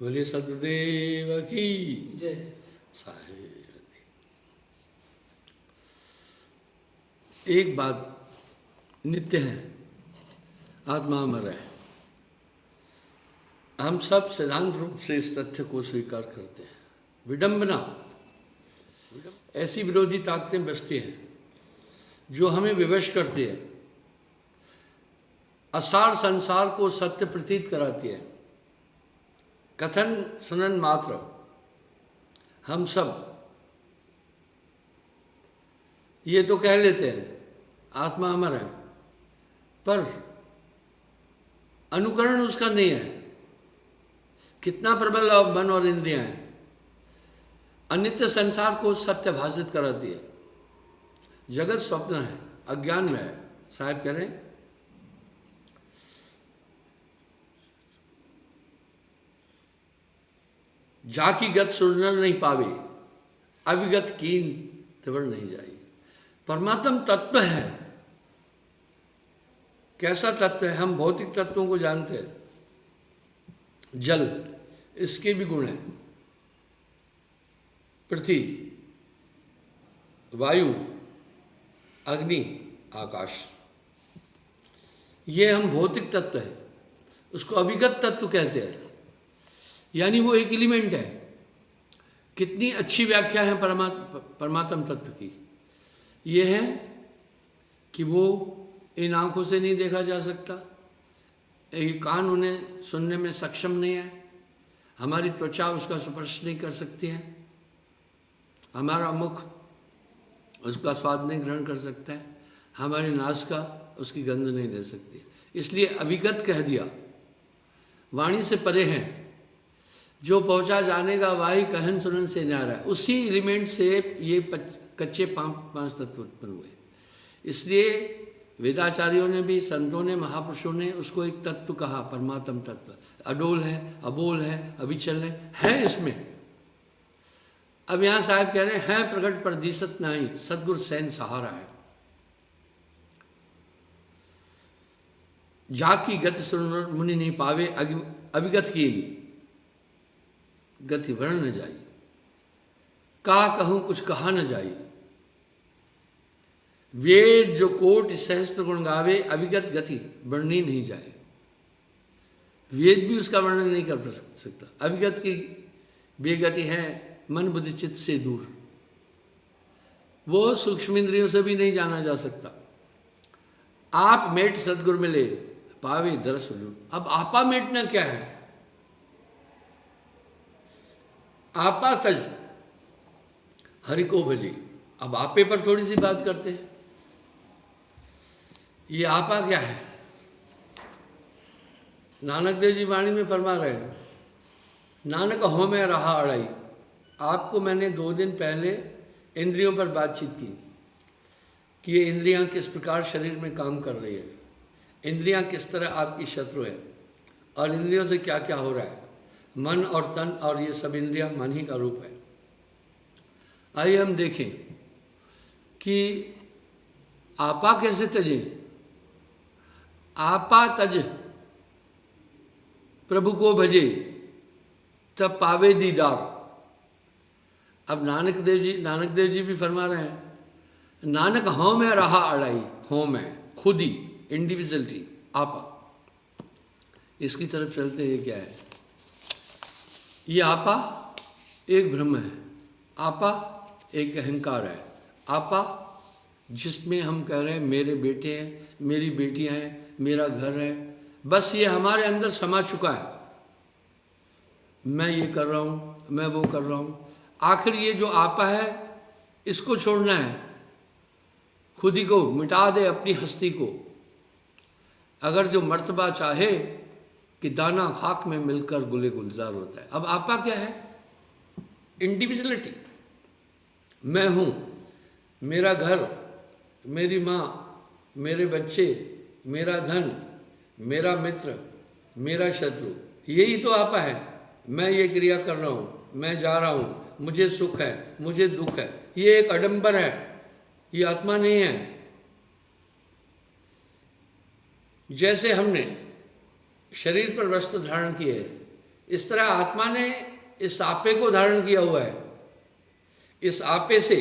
बोले सदगुरुदेव की जय। साहेब। एक बात नित्य है, आत्मा अमर है। हम सब सिद्धांत रूप से इस तथ्य को स्वीकार करते हैं। विडंबना, ऐसी विरोधी ताकतें बसती हैं जो हमें विवश करती है, असार संसार को सत्य प्रतीत कराती है। कथन सुनन मात्र हम सब ये तो कह लेते हैं आत्मा अमर है, पर अनुकरण उसका नहीं है। कितना प्रबल मन और इंद्रियां हैं, अनित्य संसार को सत्य भाषित कराती है। जगत स्वप्न है, अज्ञान में है। साहब कह रहे हैं जाकी गत सुनर नहीं पावे, अविगत कीन तिवड़ नहीं जाई। परमात्म तत्व है। कैसा तत्व है? हम भौतिक तत्वों को जानते हैं। जल, इसके भी गुण हैं। पृथ्वी, वायु, अग्नि, आकाश, ये हम भौतिक तत्व है। उसको अभिगत तत्व कहते हैं, यानी वो एक एलिमेंट है। कितनी अच्छी व्याख्या है परमात्म तत्व की। ये है कि वो इन आंखों से नहीं देखा जा सकता, ये कान उन्हें सुनने में सक्षम नहीं है, हमारी त्वचा उसका स्पर्श नहीं कर सकती है, हमारा मुख उसका स्वाद नहीं ग्रहण कर सकता है, हमारी नासिका उसकी गंध नहीं ले सकती। इसलिए अभिगत कह दिया। वाणी से परे हैं, जो पहुंचा जाने का वाही कहन सुनन से न्यारा है। उसी एलिमेंट से ये कच्चे पांच तत्व उत्पन्न हुए। इसलिए वेदाचार्यों ने भी, संतों ने, महापुरुषों ने उसको एक तत्व कहा, परमात्म तत्व। अडोल है, अबोल है, अविचल है इसमें। अब यहां साहब कह रहे हैं प्रकट पर दिसत नहीं, सदगुरु सैन सहारा है। जाकी गति सुन मुनि नहीं पावे, अभिगत की गति वर्ण न जाई। कहा कहूं कुछ कहा न जाई। वेद जो कोट सहस्त्र गुण गावे, अभिगत गति वर्णनी नहीं जाए। वेद भी उसका वर्णन नहीं कर सकता। अभिगत की बेगति है मन बुद्धि चित्त से दूर, वो सूक्ष्म इंद्रियों से भी नहीं जाना जा सकता। आप मेट सदगुरु मिले पावे दरस। अब आपा मेटना क्या है? आपा तज हरि को भजे। अब आपे पर थोड़ी सी बात करते हैं। ये आपा क्या है? नानक देव जी वाणी में फरमा रहे हैं, नानक हो में रहा अड़ाई। आपको मैंने 2 दिन पहले इंद्रियों पर बातचीत की कि ये इंद्रियां किस प्रकार शरीर में काम कर रही है, इंद्रियां किस तरह आपकी शत्रु है, और इंद्रियों से क्या क्या हो रहा है। मन और तन और ये सब इंद्रियां मन ही का रूप है। आइए हम देखें कि आपा कैसे तजें। आपा तज प्रभु को भजे, तब पावे दीदार। अब नानक देव जी भी फरमा रहे हैं, नानक हों में रहा अड़ाई। हों में खुद ही, इंडिविजुअलिटी, आपा। इसकी तरफ चलते हैं। क्या है ये? आपा एक ब्रह्म है। आपा एक अहंकार है। आपा जिसमें हम कह रहे हैं मेरे बेटे हैं, मेरी बेटियां हैं, मेरा घर है, बस ये हमारे अंदर समा चुका है। मैं ये कर रहा हूँ, मैं वो कर रहा हूँ। आखिर ये जो आपा है इसको छोड़ना है, खुद ही को मिटा दे, अपनी हस्ती को। अगर जो मर्तबा चाहे कि दाना खाक में मिलकर गुले गुलजार होता है। अब आपा क्या है? इंडिविजुअलिटी। मैं हूँ, मेरा घर, मेरी माँ, मेरे बच्चे, मेरा धन, मेरा मित्र, मेरा शत्रु, यही तो आपा है। मैं ये क्रिया कर रहा हूँ, मैं जा रहा हूँ, मुझे सुख है, मुझे दुख है। ये एक आडंबर है, ये आत्मा नहीं है। जैसे हमने शरीर पर वस्त्र धारण किए, इस तरह आत्मा ने इस आपे को धारण किया हुआ है। इस आपे से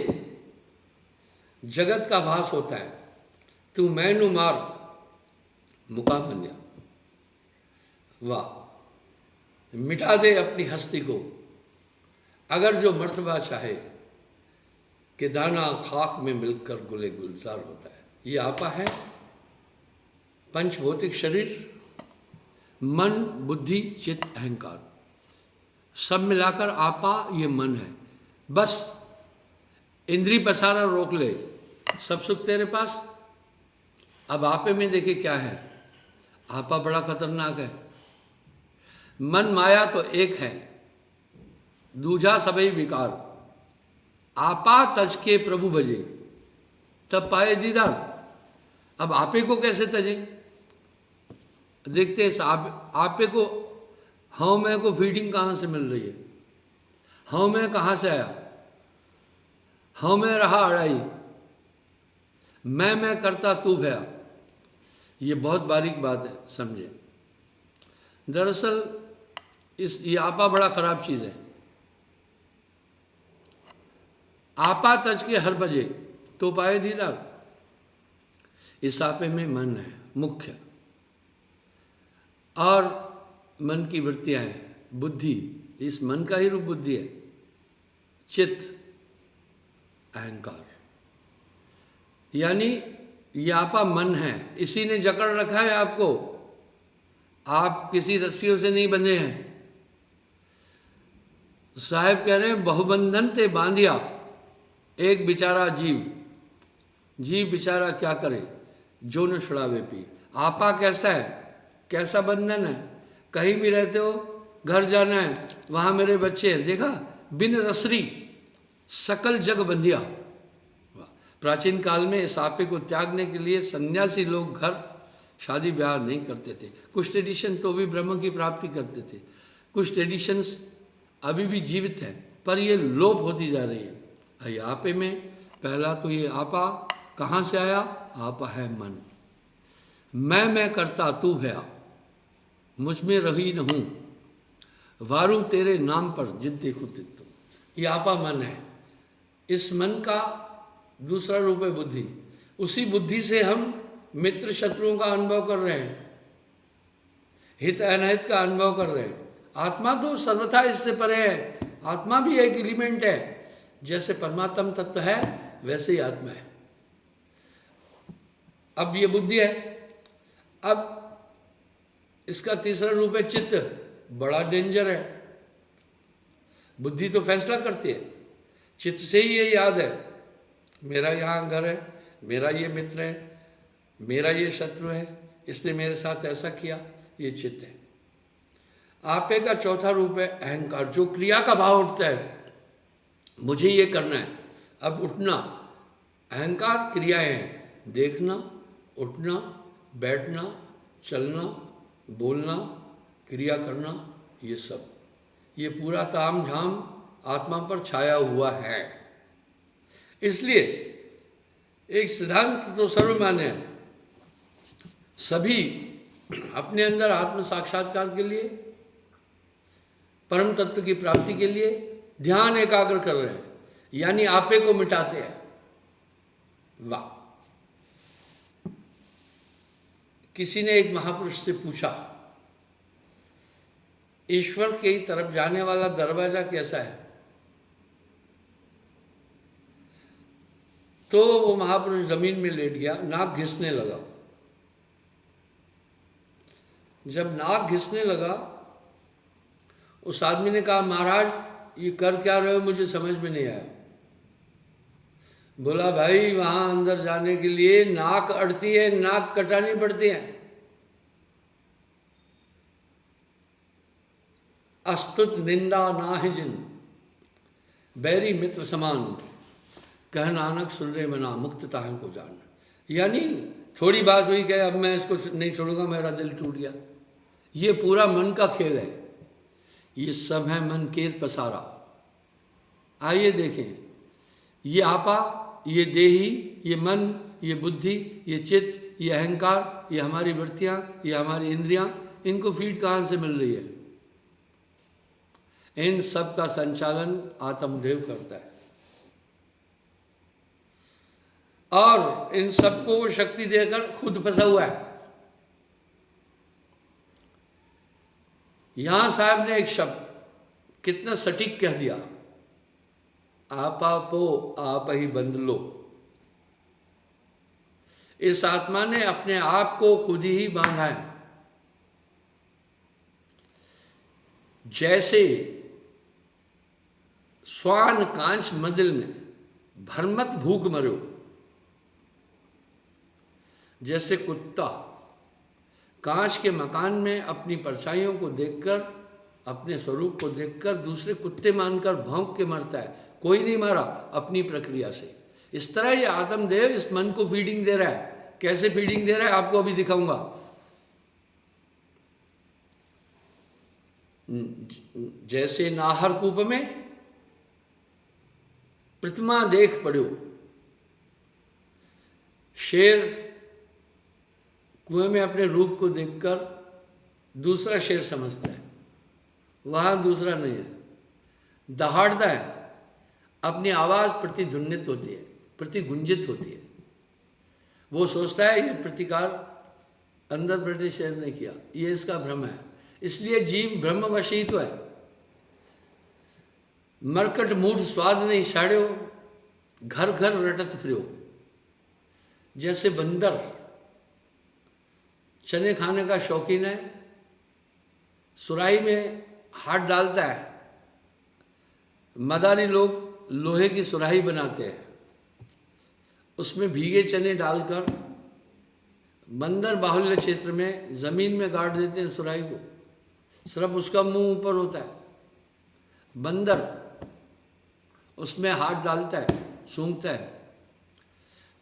जगत का भास होता है। तू मैनू मार मुका बन्या, वाह, मिटा दे अपनी हस्ती को। अगर जो मर्तबा चाहे कि दाना खाक में मिलकर गुले गुलजार होता है। ये आपा है पंचभौतिक शरीर, मन, बुद्धि, चित्त, अहंकार, सब मिलाकर आपा ये मन है। बस इंद्री पसारा रोक ले, सब सुख तेरे पास। अब आपे में देखे क्या है, आपा बड़ा खतरनाक है। मन माया तो एक है, दूजा सबई विकार। आपा तज के प्रभु भजे, तब पाए दीदार। अब आपे को कैसे तजे? देखते हैं आपे को, हाँ मैं को फीडिंग कहाँ से मिल रही है? हाँ मैं कहाँ से आया? हाँ मैं रहा अड़ाई, मैं करता तू भया। ये बहुत बारीक बात है, समझे। दरअसल ये आपा बड़ा खराब चीज़ है। आपा तज के हर बजे तो पाए दीदार। इस आपे में मन है मुख्य, और मन की वृत्तियां हैं, बुद्धि, इस मन का ही रूप बुद्धि है, चित्त, अहंकार। यानी ये आपा मन है, इसी ने जकड़ रखा है आपको। आप किसी रस्सियों से नहीं बंधे हैं। साहब कह रहे हैं बहुबंधन ते बांधिया एक बेचारा जीव बेचारा क्या करे जो न छुड़ावे पी। आपा कैसा है, कैसा बंधन है? कहीं भी रहते हो, घर जाना है, वहाँ मेरे बच्चे हैं, देखा, बिन रसरी सकल जग बंधिया। प्राचीन काल में इस आपे को त्यागने के लिए सन्यासी लोग घर शादी ब्याह नहीं करते थे। कुछ ट्रेडिशन तो भी ब्रह्म की प्राप्ति करते थे, कुछ ट्रेडिशंस अभी भी जीवित है, पर ये लोप होती जा रही है। ये आपे में पहला तो ये आपा कहाँ से आया? आपा है मन। मैं करता तू भया, मुझ में रही न हूँ, वारू तेरे नाम पर जिद देखूं तित्तु। ये आपा मन है। इस मन का दूसरा रूप है बुद्धि। उसी बुद्धि से हम मित्र शत्रुओं का अनुभव कर रहे हैं, हित अनहित का अनुभव कर रहे हैं। आत्मा तो सर्वथा इससे परे है। आत्मा भी एक एलिमेंट है, जैसे परमात्म तत्व है वैसे ही आत्मा है। अब ये बुद्धि है। अब इसका तीसरा रूप है चित्त। बड़ा डेंजर है। बुद्धि तो फैसला करती है, चित्त से ही ये याद है, मेरा यहाँ घर है, मेरा ये मित्र है, मेरा ये शत्रु है, इसने मेरे साथ ऐसा किया, ये चित्त है। आपे का चौथा रूप है अहंकार, जो क्रिया का भाव उठता है, मुझे ये करना है, अब उठना। अहंकार क्रियाएं हैं, देखना, उठना, बैठना, चलना, बोलना, क्रिया करना, ये सब, ये पूरा ताम झाम आत्मा पर छाया हुआ है। इसलिए एक सिद्धांत तो सर्वमान्य है, सभी अपने अंदर आत्म साक्षात्कार के लिए, परम तत्व की प्राप्ति के लिए ध्यान एकाग्र कर रहे हैं, यानी आपे को मिटाते हैं। वाह! किसी ने एक महापुरुष से पूछा, ईश्वर की तरफ जाने वाला दरवाजा कैसा है? तो वो महापुरुष जमीन में लेट गया, नाक घिसने लगा। जब नाक घिसने लगा, उस आदमी ने कहा, महाराज ये कर क्या रहे हो, मुझे समझ में नहीं आया। बोला, भाई वहां अंदर जाने के लिए नाक अड़ती है, नाक कटानी पड़ती है। अस्तुत निंदा नाहि जिन, बैरी मित्र समान, कह नानक सुन रे मना, मुक्तता को जान। यानी थोड़ी बात हुई कि अब मैं इसको नहीं छोड़ूंगा, मेरा दिल टूट गया। ये पूरा मन का खेल है, ये सब है मन केर पसारा। आइए देखें, ये आपा, ये देही, ये मन, ये बुद्धि, ये चित्त, ये अहंकार, ये हमारी वृत्तियाँ, ये हमारी इंद्रियाँ, इनको फीड कहाँ से मिल रही है? इन सब का संचालन आत्मदेव करता है और इन सबको वो शक्ति देकर खुद फंसा हुआ है। यहां साहब ने एक शब्द कितना सटीक कह दिया, आपो आप ही बंध लो। इस आत्मा ने अपने आप को खुद ही बांधा है। जैसे स्वान कांच मंदिर में भरमत भूख मरो, जैसे कुत्ता कांच के मकान में अपनी परछाइयों को देखकर, अपने स्वरूप को देखकर दूसरे कुत्ते मानकर भौंक के मरता है, कोई नहीं मारा, अपनी प्रक्रिया से। इस तरह ये आत्मदेव इस मन को फीडिंग दे रहा है। कैसे फीडिंग दे रहा है आपको अभी दिखाऊंगा। जैसे नाहर कूप में प्रतिमा देख पड़ो, शेर कुएं में अपने रूप को देखकर दूसरा शेर समझता है, वहां दूसरा नहीं है, दहाड़ता है, अपनी आवाज प्रतिध्वनित होती है, प्रतिगुंजित होती है। वो सोचता है ये प्रतिकार अंदर बैठे शेर ने किया, ये इसका भ्रम है। इसलिए जीव ब्रह्मवशी तो है। मरकट मूठ स्वाद नहीं छाड़ो, घर घर रटत फिरो। जैसे बंदर चने खाने का शौकीन है, सुराही में हाथ डालता है। मदारी लोग लोहे की सुराही बनाते हैं, उसमें भीगे चने डालकर बंदर बाहुल्य क्षेत्र में जमीन में गाड़ देते हैं सुराही को। सिर्फ उसका मुंह ऊपर होता है, बंदर उसमें हाथ डालता है, सूंघता है,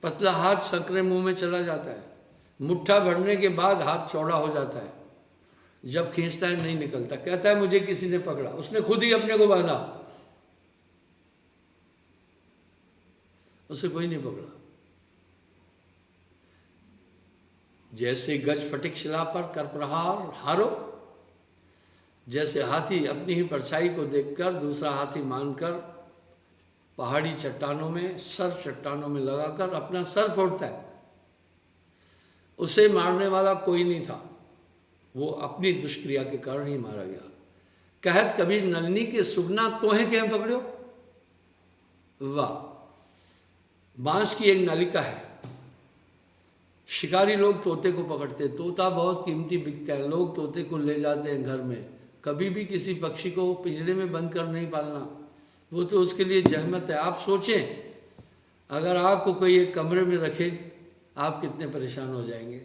पतला हाथ संकरे मुंह में चला जाता है। मुट्ठा भरने के बाद हाथ चौड़ा हो जाता है, जब खींचता है नहीं निकलता। कहता है मुझे किसी ने पकड़ा, उसने खुद ही अपने को बांधा, उसे कोई नहीं पकड़ा। जैसे गज फटिक शिला पर कर प्रहार हारो, जैसे हाथी अपनी ही परछाई को देखकर दूसरा हाथी मानकर पहाड़ी चट्टानों में, सर चट्टानों में लगाकर अपना सर फोड़ता है। उसे मारने वाला कोई नहीं था, वो अपनी दुष्क्रिया के कारण ही मारा गया। कहत कबीर नलनी के सुगना तोहे के पकड़ो। वाह, बांस की एक नलिका है, शिकारी लोग तोते को पकड़ते, तोता बहुत कीमती बिकता है, लोग तोते को ले जाते हैं घर में। कभी भी किसी पक्षी को पिंजरे में बंद कर नहीं पालना, वो तो उसके लिए जहमत है। आप सोचें, अगर आपको कोई एक कमरे में रखे, आप कितने परेशान हो जाएंगे।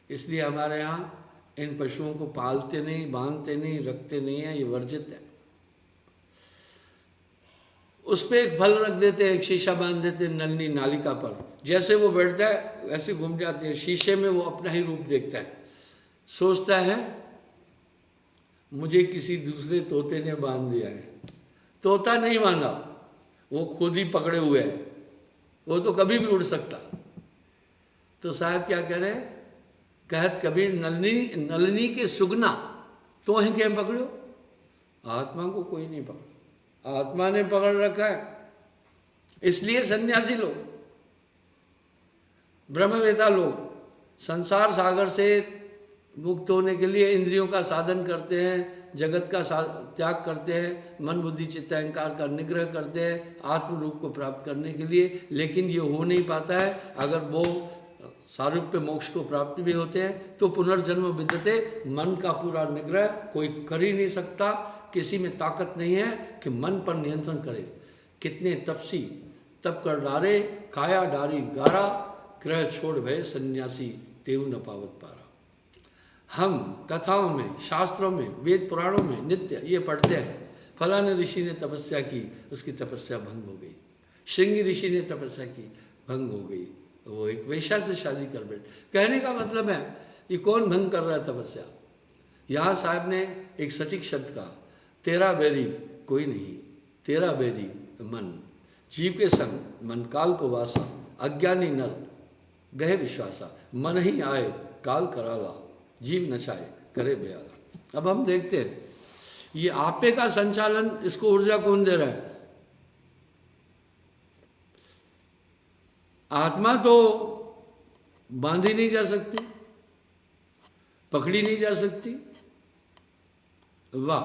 इसलिए हमारे यहाँ इन पशुओं को पालते नहीं, बांधते नहीं, रखते नहीं है, ये वर्जित है। उस पर एक फल रख देते हैं, एक शीशा बांध देते हैं नलनी नालिका पर, जैसे वो बैठता है वैसे घूम जाती है। शीशे में वो अपना ही रूप देखता है, सोचता है मुझे किसी दूसरे तोते ने बांध दिया है। तोता नहीं बांधा, वो खुद ही पकड़े हुए है, वो तो कभी भी उड़ सकता। तो साहब क्या कह रहे हैं, कहत कबीर नलनी के सुगना तो हैं क्या पकड़ो। आत्मा को कोई नहीं पकड़ा, आत्मा ने पकड़ रखा है। इसलिए सन्यासी लोग, ब्रह्मवेता लोग संसार सागर से मुक्त होने के लिए इंद्रियों का साधन करते हैं, जगत का त्याग करते हैं, मन बुद्धि चित्त अहंकार का निग्रह करते हैं आत्म रूप को प्राप्त करने के लिए। लेकिन ये हो नहीं पाता है। अगर वो सारूप्य मोक्ष को प्राप्त भी होते हैं तो पुनर्जन्म विद्यते, मन का पूरा निग्रह कोई कर ही नहीं सकता। किसी में ताकत नहीं है कि मन पर नियंत्रण करे। कितने तपसी तप कर डारे, काया डारी गारा, ग्रह छोड़ भय सन्यासी तेव न पावत पारा। हम कथाओं में, शास्त्रों में, वेद पुराणों में नित्य ये पढ़ते हैं, फलाने ऋषि ने तपस्या की, उसकी तपस्या भंग हो गई। श्रृंगी ऋषि ने तपस्या की, भंग हो गई, वो एक वैश्या से शादी कर बैठ। कहने का मतलब है ये कौन भंग कर रहा है तपस्या। यहाँ साहब ने एक सटीक शब्द कहा, तेरा बैरी कोई नहीं, तेरा बैरी मन। जीव के संग मन काल को वासा, अज्ञानी नर गहे विश्वासा। मन ही आए काल कराला, जीव नचाए करे बयाला। अब हम देखते हैं ये आपे का संचालन, इसको ऊर्जा कौन दे रहा है? आत्मा तो बांधी नहीं जा सकती, पकड़ी नहीं जा सकती। वाह,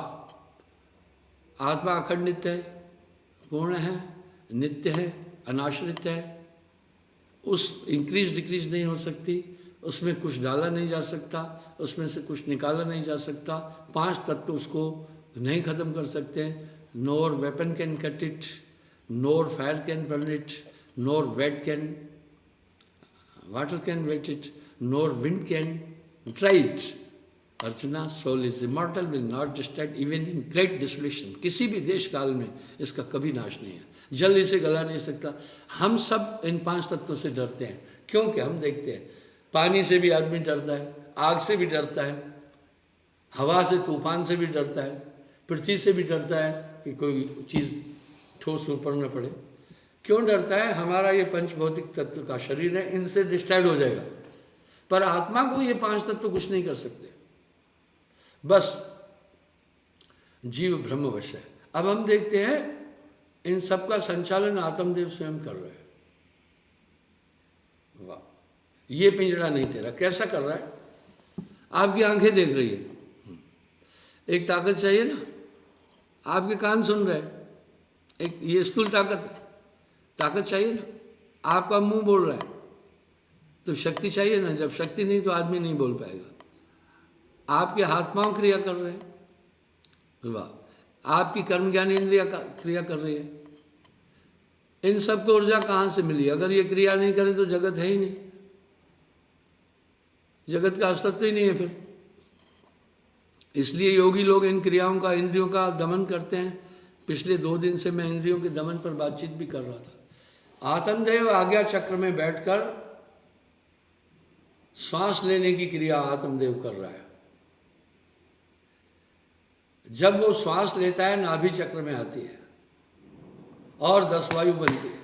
आत्मा अखंडित है, पूर्ण है, नित्य है, अनाश्रित है, उस इंक्रीज डिक्रीज नहीं हो सकती, उसमें कुछ डाला नहीं जा सकता, उसमें से कुछ निकाला नहीं जा सकता। 5 तत्व उसको नहीं खत्म कर सकते। Nor weapon can cut it, nor fire can burn it, nor wet can water can wet it, nor wind can dry it. Archana, soul is immortal, will not distract even in great dissolution. किसी भी देश काल में इसका कभी नाश नहीं है, जल इसे गला नहीं सकता। हम सब इन 5 तत्वों से डरते हैं, क्योंकि हम देखते हैं पानी से भी आदमी डरता है, आग से भी डरता है, हवा से, तूफान से भी डरता है, पृथ्वी से भी डरता है कि कोई चीज़ ठोस ऊपर न पड़े। क्यों डरता है? हमारा ये पंचभौतिक तत्व का शरीर है, इनसे डिस्ट्रैक्ट हो जाएगा। पर आत्मा को ये 5 तत्व कुछ नहीं कर सकते, बस जीव ब्रह्मवश है। अब हम देखते हैं इन सब का संचालन आत्मदेव स्वयं कर रहे हैं। वाह, ये पिंजड़ा नहीं तेरा, कैसा कर रहा है? आपकी आंखें देख रही है, एक ताकत चाहिए ना, आपके कान सुन रहे हैं, एक ये स्थूल ताकत चाहिए ना, आपका मुंह बोल रहा है तो शक्ति चाहिए ना, जब शक्ति नहीं तो आदमी नहीं बोल पाएगा। आपके हाथ पांव क्रिया कर रहे हैं, वाह, आपकी कर्म ज्ञान इंद्रिया क्रिया कर रही है। इन सबको ऊर्जा कहाँ से मिली? अगर ये क्रिया नहीं करे तो जगत है ही नहीं, जगत का अस्तित्व ही नहीं है फिर। इसलिए योगी लोग इन क्रियाओं का, इंद्रियों का दमन करते हैं। पिछले 2 दिन से मैं इंद्रियों के दमन पर बातचीत भी कर रहा था। आत्मदेव आज्ञा चक्र में बैठकर श्वास लेने की क्रिया आत्मदेव कर रहा है। जब वो श्वास लेता है, नाभि चक्र में आती है और 10 वायु बनती है।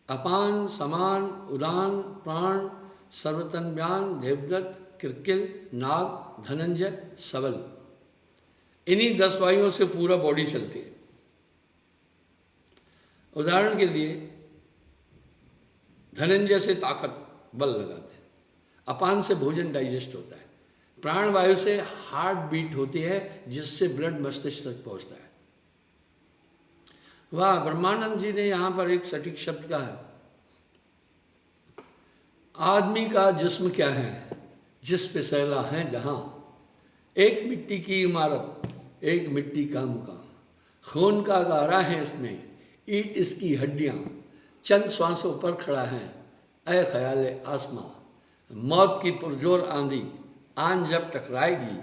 अपान, समान, उदान, प्राण, सर्वतन व्यान, देवदत्त, किरकिल, नाग, धनंजय, सबल। इन्हीं 10 वायुओं से पूरा बॉडी चलती है। उदाहरण के लिए धनंजय से ताकत, बल लगाते हैं। अपान से भोजन डाइजेस्ट होता है। प्राण वायु से हार्ट बीट होती है, जिससे ब्लड मस्तिष्क तक पहुंचता है। वाह, ब्रह्मानंद जी ने यहाँ पर एक सटीक शब्द कहा है, आदमी का जिस्म क्या है, जिस पे सैला है जहां, एक मिट्टी की इमारत, एक मिट्टी का मकान, खून का गारा है इसमें, ईंट इसकी हड्डियां, चंद श्वासों पर खड़ा है ऐ ख्याले आसमां, मौत की पुरजोर आंधी आन जब टकराएगी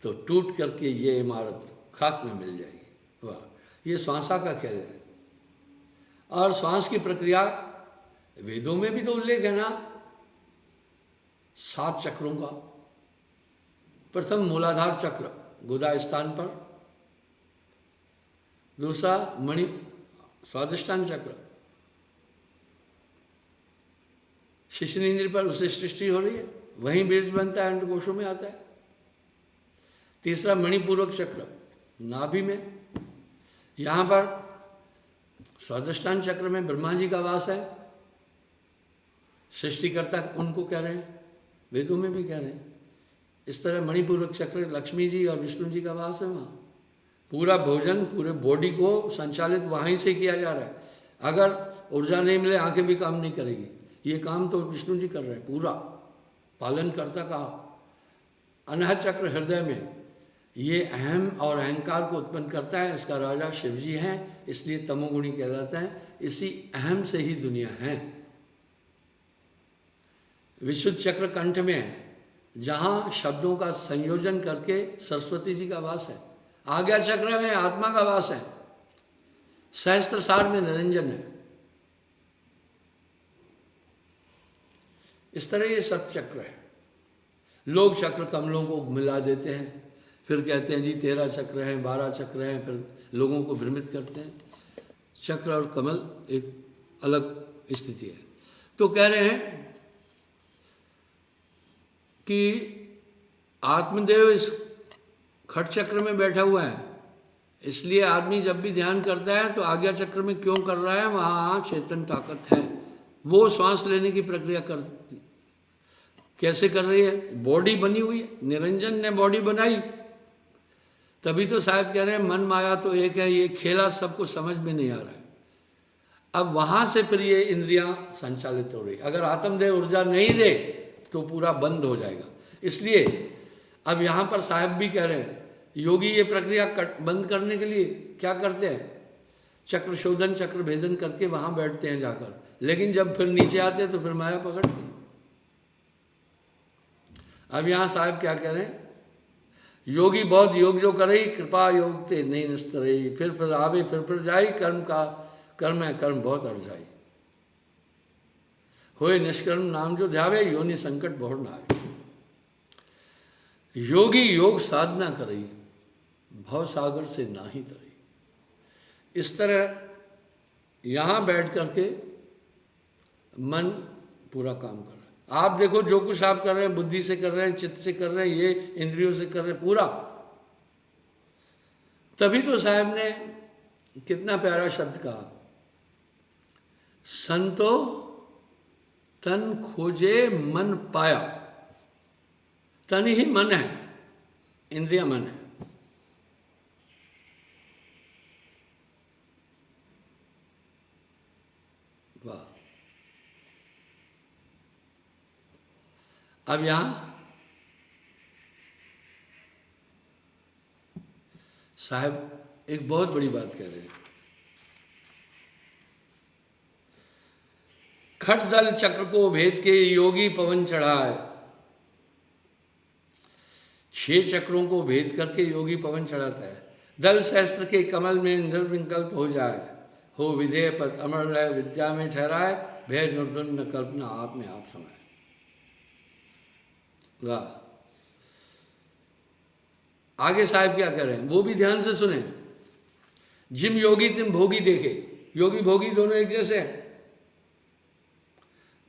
तो टूट करके ये इमारत खाक में मिल जाएगी। वाह, ये श्वासा का खेल है। और श्वास की प्रक्रिया वेदों में भी तो उल्लेख है ना, 7 चक्रों का। प्रथम मूलाधार चक्र गुदा स्थान पर, दूसरा मणि स्वादिष्टान चक्र शिश्नेन्द्र पर, उससे सृष्टि हो रही है, वहीं बीज बनता है, अंडकोशों में आता है। तीसरा मणिपूरक चक्र नाभि में, यहाँ पर स्वादिष्टान चक्र में ब्रह्मा जी का वास है। सृष्टिकर्ता उनको कह रहे हैं, वेदों में भी कह रहे हैं। इस तरह मणिपूरक चक्र लक्ष्मी जी और विष्णु जी का वास है वहाँ। पूरा भोजन, पूरे बॉडी को संचालित वहीं से किया जा रहा है। अगर ऊर्जा नहीं मिले, आंखें भी काम नहीं करेगी। ये काम तो विष्णु जी कर रहे हैं, पूरा पालनकर्ता का। अनहद चक्र हृदय में, ये अहम और अहंकार को उत्पन्न करता है। इसका राजा शिव जी हैं, इसलिए तमोगुणी कहलाता है। इसी अहम से ही दुनिया है। विशुद्ध चक्र कंठ में, जहाँ शब्दों का संयोजन करके सरस्वती जी का वास है। आज्ञा चक्र में आत्मा का वास है। सहस्त्रसार में निरंजन है। इस तरह ये सब चक्र है। लोग चक्र कमलों को मिला देते हैं, फिर कहते हैं जी 13 चक्र हैं, 12 चक्र हैं, फिर लोगों को भ्रमित करते हैं। चक्र और कमल एक अलग स्थिति है। तो कह रहे हैं कि आत्मदेव इस खट चक्र में बैठा हुआ है। इसलिए आदमी जब भी ध्यान करता है तो आज्ञा चक्र में क्यों कर रहा है, वहाँ चेतन ताकत है, वो श्वास लेने की प्रक्रिया करती। कैसे कर रही है? बॉडी बनी हुई है, निरंजन ने बॉडी बनाई। तभी तो साहब कह रहे हैं मन माया तो एक है, ये खेला सबको समझ में नहीं आ रहा है। अब वहाँ से फिर ये इंद्रियां संचालित हो रही। अगर आत्मदेह ऊर्जा नहीं दे तो पूरा बंद हो जाएगा। इसलिए अब यहाँ पर साहब भी कह रहे हैं योगी ये प्रक्रिया बंद करने के लिए क्या करते हैं, चक्र शोधन चक्र भेदन करके वहाँ बैठते हैं जाकर, लेकिन जब फिर नीचे आते हैं तो फिर माया पकड़ती। अब यहाँ साहब क्या कह रहे हैं, योगी बहुत योग जो करे कृपा योग ते नहीं निस्तरे, फिर आवे फिर जाई कर्म का कर्म है कर्म बहुत अड़ जाई, होए निष्कर्म नाम जो ध्यावे योनि संकट बहुत ना आए। योगी योग साधना करई भव सागर से ना ही तरी। इस तरह यहाँ बैठ करके मन पूरा काम कर रहा है। आप देखो जो कुछ आप कर रहे हैं, बुद्धि से कर रहे हैं, चित्त से कर रहे हैं, ये इंद्रियों से कर रहे हैं पूरा। तभी तो साहब ने कितना प्यारा शब्द कहा, संतो तन खोजे मन पाया। तन ही मन है, इंद्रिया मन है। वाह। अब यहां साहब एक बहुत बड़ी बात कह रहे हैं, खट दल चक्र को भेद के योगी पवन चढ़ाए। 6 चक्रों को भेद करके योगी पवन चढ़ाता है। दल सहस्त्र के कमल में निर्विकल्प हो जाए, हो विधेय पद अमर रहे, विद्या में ठहराए, भेद निर्धन न कल्पना आप में आप समाए। वाह। आगे साहब क्या कह रहे हैं वो भी ध्यान से सुने। जिम योगी तिम भोगी देखे। योगी भोगी दोनों एक जैसे हैं।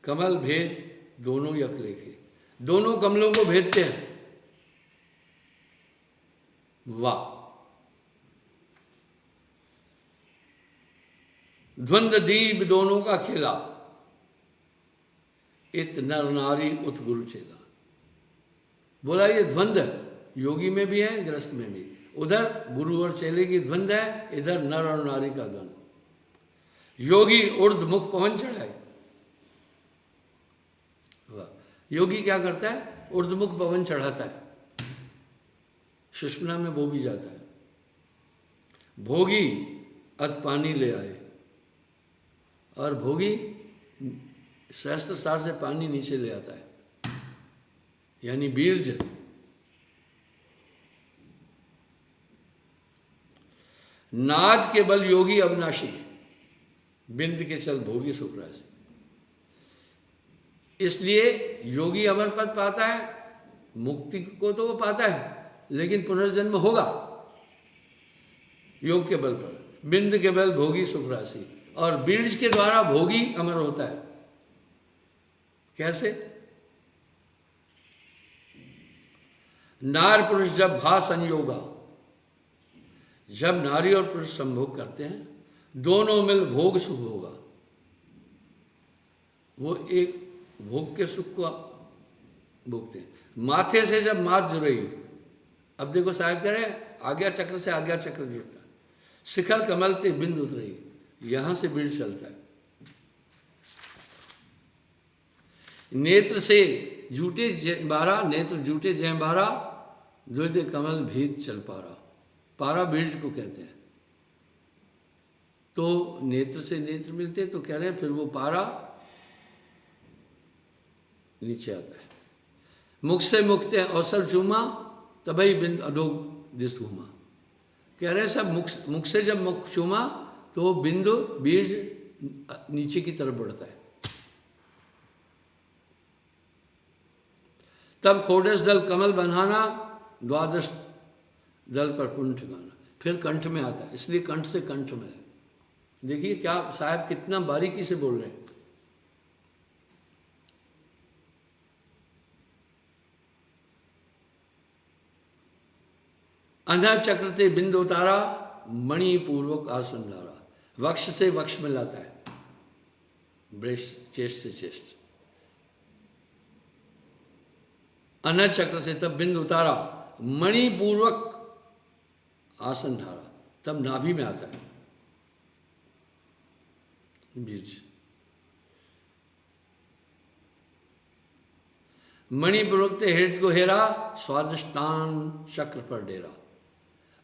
कमल भेद दोनों यक लेखे, दोनों कमलों को भेदते हैं। वाह। द्वंद्व दीप दोनों का खेला, इत नर नारी उत गुरु चेला। बोला ये द्वंद्व योगी में भी है, गृहस्थ में भी। उधर गुरु और चेले की द्वंद्व है, इधर नर और नारी का द्वंद्व। योगी ऊर्ध्व मुख पवन चढ़ाए। वाह। योगी क्या करता है, ऊर्ध्वमुख पवन चढ़ाता है, सुषुम्ना में वो भी जाता है। भोगी अत पानी ले आए, और भोगी सहस्त्र सार से पानी नीचे ले आता है, यानी बीर्ज। नाद के बल योगी अविनाशी, बिंद के चल भोगी सुखराशि। इसलिए योगी अमर पद पाता है, मुक्ति को तो वो पाता है, लेकिन पुनर्जन्म होगा योग के बल पर। बिंद के बल भोगी सुखराशि, और बीज के द्वारा भोगी अमर होता है। कैसे? नार पुरुष जब भा संयोगा, जब नारी और पुरुष संभोग करते हैं, दोनों मिल भोग सुख होगा। वो एक भोग के सुख को भोगते हैं। माथे से जब माथ जुड़ेगी, अब देखो साहब कह रहे हैं आज्ञा चक्र से आज्ञा चक्र जुड़ता है। शिखर कमल ते बिंद उतरेगी, यहां से बीज चलता है। नेत्र से जूटे बारा, नेत्र जूटे जय बारा, द्वैत कमल भीत चल पारा। पारा बीज को कहते हैं। तो नेत्र से नेत्र मिलते, तो कह रहे हैं फिर वो पारा नीचे आता है। मुख से मुख ते अवसर चूमा, तभी बिंद अधोग दिस घूमा। कह रहे हैं सब मुख से जब मुख चूमा तो बिंदु बीज नीचे की तरफ बढ़ता है। तब खोडस दल कमल बनाना, द्वादश दल पर पुण्य ठिकाना। फिर कंठ में आता है, इसलिए कंठ से कंठ में है। देखिए क्या साहब कितना बारीकी से बोल रहे हैं। अना चक्र से बिंद उतारा, मणि पूर्वक आसन धारा। वक्ष से वक्ष मिलाता है, ब्रेस्ट चेस्ट से चेस्ट। अना चक्र से तब बिंद उतारा, मणि पूर्वक आसन धारा, तब नाभि में आता है बीज। मणिपूर्वक ते हृदय को हेरा, स्वादिष्टान चक्र पर डेरा।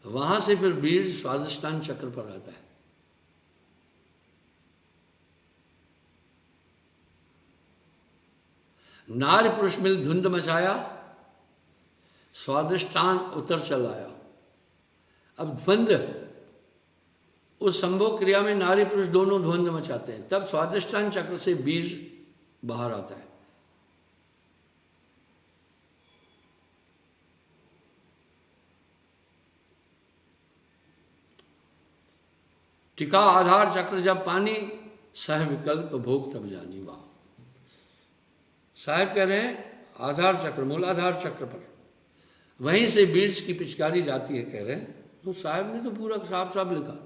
वहां से फिर बीज स्वादिष्टान चक्र पर आता है। नारी पुरुष मिल धुंध मचाया, स्वादिष्टान उतर चलाया। अब द्वंद, उस संभोग क्रिया में नारी पुरुष दोनों द्वंद मचाते हैं, तब स्वादिष्टान चक्र से बीज बाहर आता है। टिका आधार चक्र जब पानी, सह विकल्प भोग तब जानी। वाह, साहब कह रहे हैं आधार चक्र, मूलाधार चक्र पर वहीं से बीज की पिचकारी जाती है, कह रहे हैं। तो साहब ने तो पूरा साफ साफ लिखा।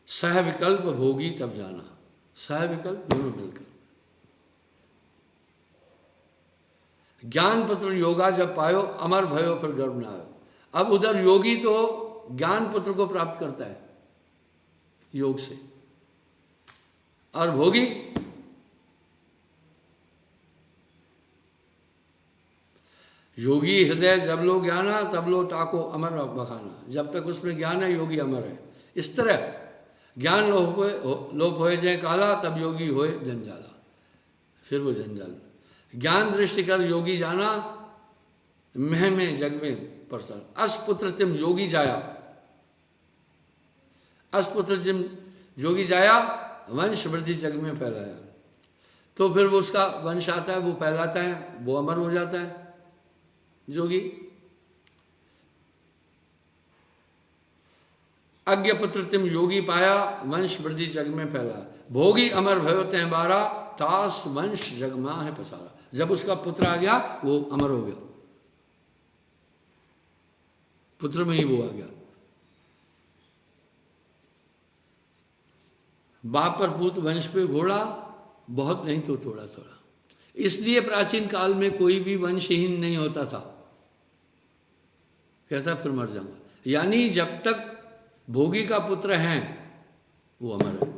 सह विकल्प भोगी तब जाना, सह विकल्प दोनों मिलकर। ज्ञान पुत्र योगा जब पायो, अमर भयो फिर गर्भ न आयो। अब उधर योगी तो ज्ञान पुत्र को प्राप्त करता है योग से, और भोगी योगी हृदय जब लो ज्ञाना, तब लो ताको अमर बखाना। जब तक उसमें ज्ञान है योगी अमर है। इस तरह ज्ञान लोप होए जय काला, तब योगी होए जंजाला। फिर वो जंजाल, ज्ञान दृष्टि कर योगी जाना, मह में जग में प्रसार। असपुत्र तिम योगी जाया, असपुत्र तिम योगी जाया, वंश वृद्धि जग में फैलाया। तो फिर वो उसका वंश आता है, वो फैलाता है, वो अमर हो जाता है योगी। अज्ञ पुत्र तिम योगी पाया, वंश वृद्धि जग में फैला। भोगी अमर भयो तह बारा, तास वंश जगमा है पसारा। जब उसका पुत्र आ गया वो अमर हो गया, पुत्र में ही वो आ गया। बाप पर पूत वंश पे घोड़ा, बहुत नहीं तो थोड़ा थोड़ा। इसलिए प्राचीन काल में कोई भी वंशहीन नहीं होता था, कहता फिर मर जाऊंगा। यानी जब तक भोगी का पुत्र है वो अमर है।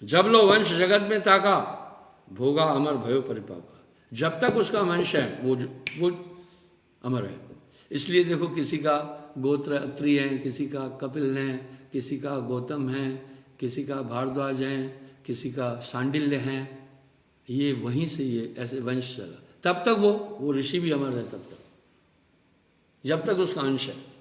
जब लो वंश जगत में ताका, भोगा अमर भयो परिपाका। जब तक उसका वंश है वो अमर है। इसलिए देखो, किसी का गोत्र अत्रि है, किसी का कपिल है, किसी का गौतम है, किसी का भारद्वाज है, किसी का सांडिल्य है। ये वहीं से ये ऐसे वंश चला। तब तक वो ऋषि भी अमर है, तब तक जब तक उसका अंश है।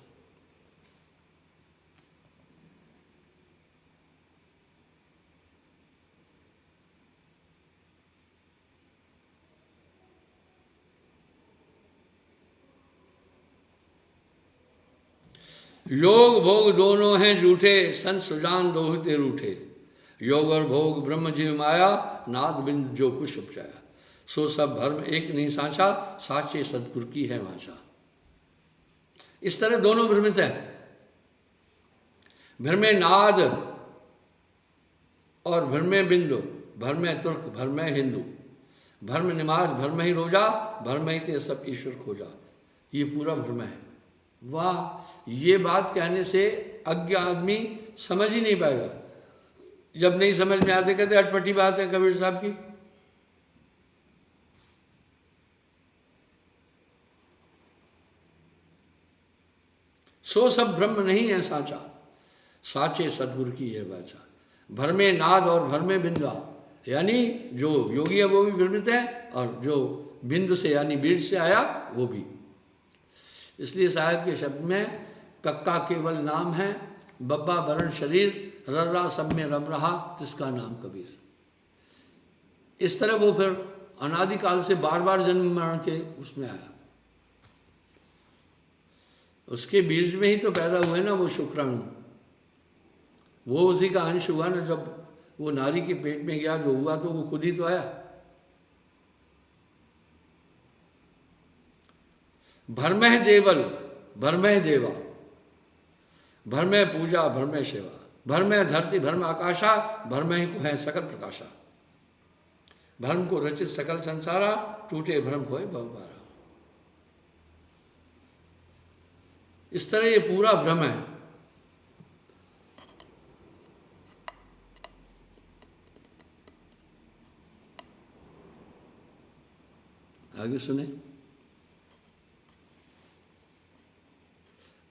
योग भोग दोनों हैं झूठे, संत सुजान दोहते रूठे। योग और भोग ब्रह्म जीव माया, नाद बिंद जो कुछ उपजाया। सो सब भर्म एक नहीं सांचा, साचे सदगुरु की है वाचा। इस तरह दोनों भ्रमित है। भ्रमे नाद और भ्रमे बिंदु, भ्रमे तुर्क भ्रमे हिंदू, भ्रम निमाज भ्रम ही रोजा, भ्रम ही ते सब ईश्वर खोजा। ये पूरा भ्रम है। वाह, ये बात कहने से अज्ञ आदमी समझ ही नहीं पाएगा। जब नहीं समझ में आते कहते अटपटी बात है कबीर साहब की। सो सब ब्रह्म नहीं है साचा, साचे सदगुरु की है वाचा। भरमे नाद और भरमे बिंदा, यानी जो योगी है वो भी भ्रमित है, और जो बिंदु से यानी बीज से आया वो भी। इसलिए साहब के शब्द में कक्का केवल नाम है, बब्बा वरण शरीर, रर्रा सब में रम रहा, तिसका नाम कबीर। इस तरह वो फिर अनादिकाल से बार बार जन्म मरण के उसमें आया। उसके बीज में ही तो पैदा हुए ना वो शुक्राणु, वो उसी का अंश हुआ ना। जब वो नारी के पेट में गया, जो हुआ तो वो खुद ही तो आया। भरमह देवल भरमह देवा, भरमह पूजा भरमह सेवा, भरमह धरती भरम आकाशा, भरमह ही को है सकल प्रकाशा। भरम को रचित सकल संसारा, टूटे भरम होए बहुबारा। इस तरह ये पूरा भ्रम है। आगे सुने।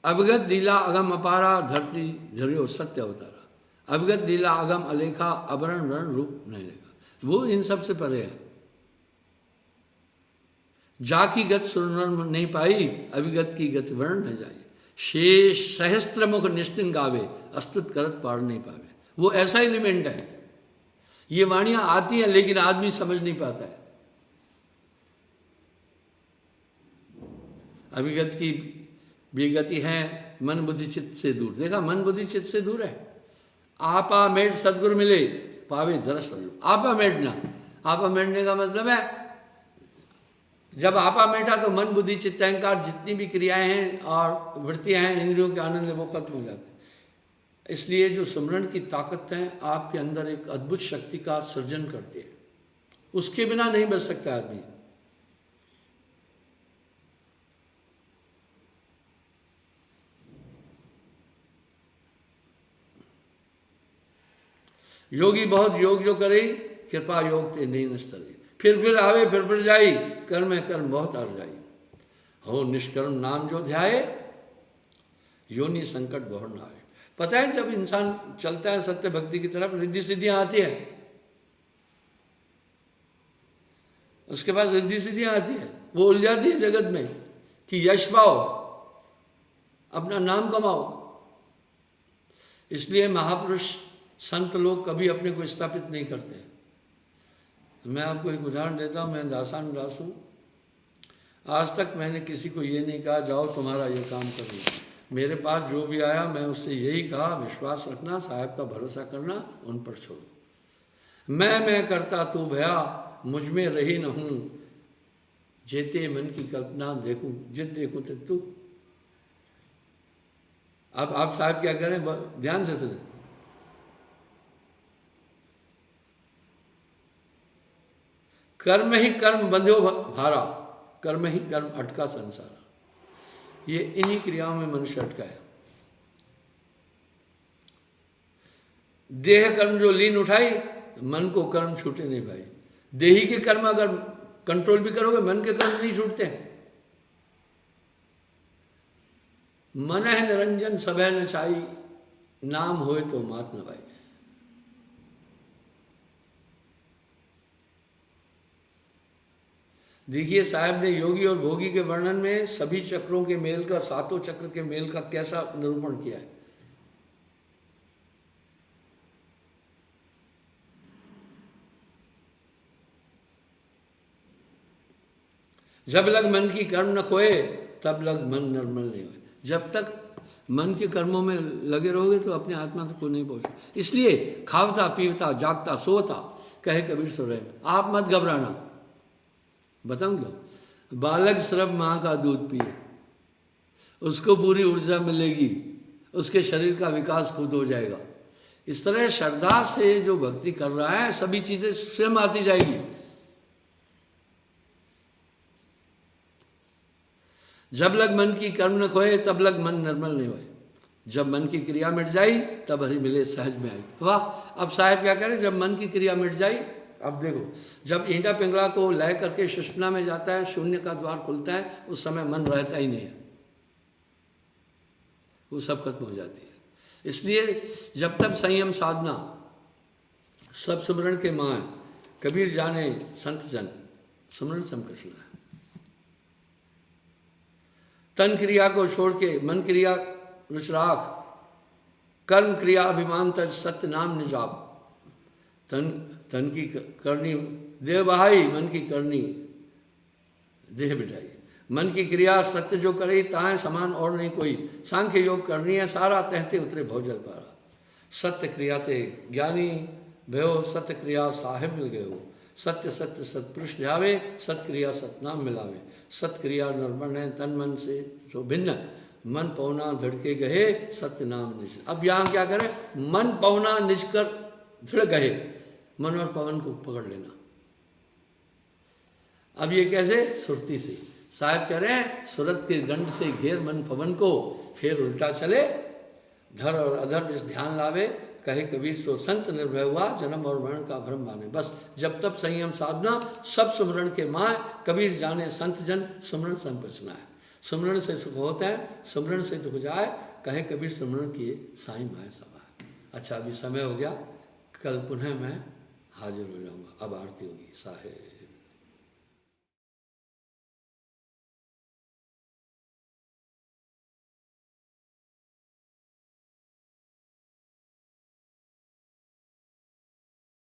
अवगत लीला अगम अपारा, धरती धरियो सत्य अवतारा। अवगत लीला अगम अलेखा, अवरण वर्ण रूप नहीं रेखा। वो इन सब से परे है। जा की गत सुनर नहीं पाई, अविगत की गत वर्ण न जाई। शेष सहस्त्र मुख निश्चिन गावे, अस्तुत करत पार नहीं पावे। वो ऐसा एलिमेंट है। ये वाणियां आती हैं लेकिन आदमी समझ नहीं पाता है। अविगत की विगति है, मन बुद्धि चित्त से दूर। देखा, मन बुद्धि चित्त से दूर है। आपा मेट सदगुरु मिले, पावे दरस सदगुरु। आपा मेटना, आपा मेटने का मतलब है जब आपा मेटा तो मन बुद्धि चित्त अहंकार जितनी भी क्रियाएं हैं और वृत्तियां हैं, इंद्रियों के आनंद वो खत्म हो जाते हैं। इसलिए जो सुमरण की ताकत है आपके अंदर एक अद्भुत शक्ति का सृजन करती है। उसके बिना नहीं बच सकता आदमी। योगी बहुत योग जो करे, कृपा योग ते नहीं नस्तरी। फिर आवे फिर जाई, कर्म कर्म बहुत आर जाई। हो निष्कर्म नाम जो ध्याए, योनि संकट बहुत ना आए। पता है जब इंसान चलता है सत्य भक्ति की तरफ, रिद्धि सिद्धियां आती है। उसके पास रिद्धि सिद्धियां आती है, वो उलझाती है जगत में कि यश पाओ, अपना नाम कमाओ। इसलिए महापुरुष संत लोग कभी अपने को स्थापित नहीं करते। मैं आपको एक उदाहरण देता हूँ। मैं दासान दास हूँ। आज तक मैंने किसी को ये नहीं कहा जाओ तुम्हारा ये काम कर लो। मेरे पास जो भी आया मैं उससे यही कहा, विश्वास रखना, साहब का भरोसा करना, उन पर छोड़ो। मैं करता तू भया, मुझ में रही न हूँ, जेते मन की कल्पना देखूं, जित देखूं ते तू। अब आप साहब क्या करें, ध्यान से सुने। कर्म ही कर्म बंध्यो भारा, कर्म ही कर्म अटका संसार। ये इन्हीं क्रियाओं में मनुष्य अटका है। देह कर्म जो लीन उठाई, मन को कर्म छूटे नहीं भाई। देही के कर्म अगर कंट्रोल भी करोगे, मन के कर्म नहीं छूटते। मन है निरंजन सभय न चाई, नाम होए तो मात न भाई। देखिए साहब ने योगी और भोगी के वर्णन में सभी चक्रों के मेल का, सातों चक्र के मेल का कैसा निरूपण किया है। जब लग मन की कर्म न खोए, तब लग मन निर्मल नहीं हुए। जब तक मन के कर्मों में लगे रहोगे तो अपने आत्मा तक को नहीं पहुंचे। इसलिए खावता पीवता जागता सोता, कहे कबीर सो रहे, आप मत घबराना। बताऊं क्या, बालक सिर्फ माँ का दूध पिए, उसको पूरी ऊर्जा मिलेगी, उसके शरीर का विकास खुद हो जाएगा। इस तरह श्रद्धा से जो भक्ति कर रहा है, सभी चीजें स्वयं आती जाएगी। जब लग मन की कर्म न खोए, तब लग मन निर्मल नहीं होए। जब मन की क्रिया मिट जाई, तब हरि मिले सहज में आई। वाह। अब साहब क्या करें, जब मन की क्रिया मिट जाई, अब देखो जब ईंटा पिंगला को लय करके सुषुम्ना में जाता है, शून्य का द्वार खुलता है, उस समय मन रहता ही नहीं है, वो सब खत्म हो जाती है। इसलिए जब तक संयम साधना, सब सुमरण के माँ, कबीर जाने संत जन, सुमरण सम कृष्ण है। तन क्रिया को छोड़ के मन क्रिया रुचराख, कर्म क्रिया अभिमान तज, सत्य नाम निजाप। तन की करनी देह बहाई, मन की करनी देह बिठाई। मन की क्रिया सत्य जो करे ताहे समान और नहीं कोई। सांख्य योग करनी है सारा, तहते उतरे भवजल पारा। सत्य क्रिया ते ज्ञानी भयो, सत्य क्रिया साहिब मिल गयो। सत्य सत्य सत्पुरुष ध्यावे, सत्क्रिया सतनाम मिलावे। सत्क्रिया निर्मण है तन मन से जो भिन्न, मन पौना धड़के गहे, सत्य नाम निज। अब यहाँ क्या करें, मन पौना निज कर धड़ गए, मन और पवन को पकड़ लेना। अब ये कैसे, सुरती से। साहब कह रहे हैं सुरत के दंड से घेर मन पवन को, फिर उल्टा चले, धर और अधर इस ध्यान लावे। कहे कबीर सो संत निर्भय हुआ, जन्म और मरण का भ्रम माने। बस जब तब संयम साधना, सब सुमरण के माय। कबीर जाने संत जन, सुमरण संग बचना है। सुमरण से सुख होता है, सुमरण से दुख जाए। कहे कबीर सुमरण किए साईं माय सभा। अच्छा अभी समय हो गया, कल पुनः मैं हाजिर हो जाऊंगा। अब आरती होगी। साहे